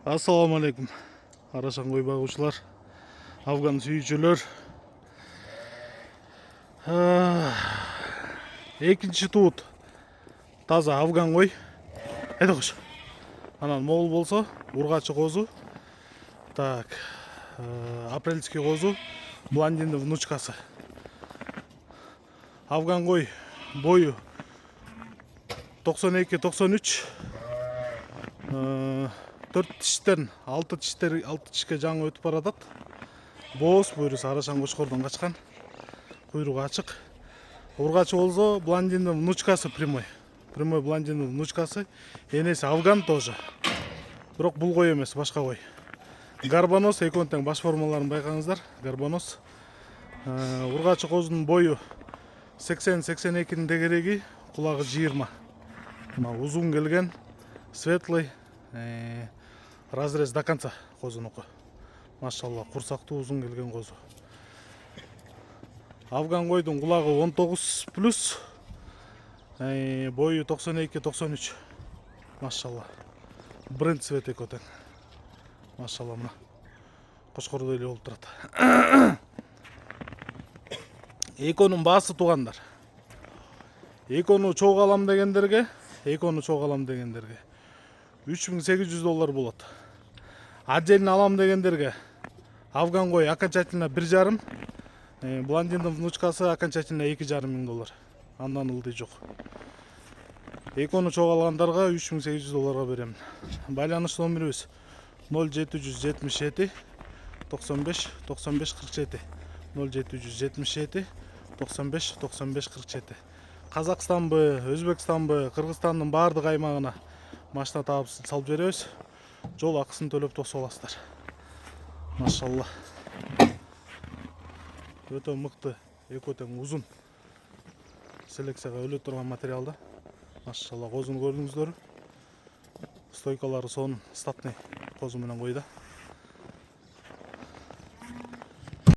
Assalamu alaikum. Арашан кой багуучулар, Афган сүйүүчүлөр. Экинчи туут таза Афган кой. Айда кош. Анан могул болсо ургачы козу. Так, апрельский козу, блондиндин внучкасы. Афган кой бою 92-93. 4 тиштен 6 тишке жаңы өтүп баратат. Боз буйрусу арашан кочкордон качкан. Куйругу ачык. Ургачы болсо блондиндин внучкасы прямой. Прямой блондиндин внучкасы. Энеси Афган тоже. Бирок бул кой эмес, башка кой. Горбонос, экөөнүн тең баш формаларын байкаңыздар. Горбонос. Ургачы козунун бою 80-82 тегереги, кулагы 20. Узун келген, светлый. Разрез до конца козунуку. Машалла, курсактуу узун келген козу. Афган койдун кулагы 19 плюс, бою 92-93. Машалла. Бренд цвет экөө тең. Машалла, мына кочкордой эле болуп турат. Экөөнүн баасы туугандар. Экөөнү чогуу алам дегендерге, 3800 доллар болот. Отдельно алам дегендерге Афган кой окончательно 1,5, блондиндин внучкасы окончательно 2,5 миң доллар. Андан ылдый жок. Экөөнү чогуу алгандарга 3800 долларга берем. Байланыш номерибиз 0777 95 95 47. 0777 95 95 47. Казакстанбы, Өзбекстанбы, Кыргызстандын баардык аймагына машина таап салып беребиз. Жол акысын төлөп тосуп аласыздар. Машалла. Өтө мыкты, экөө тең узун. Селекцияга өлө турган материалда. Машалла, козуну көрдүңүздөр. Стойкалары сонун, статный козу менен койду.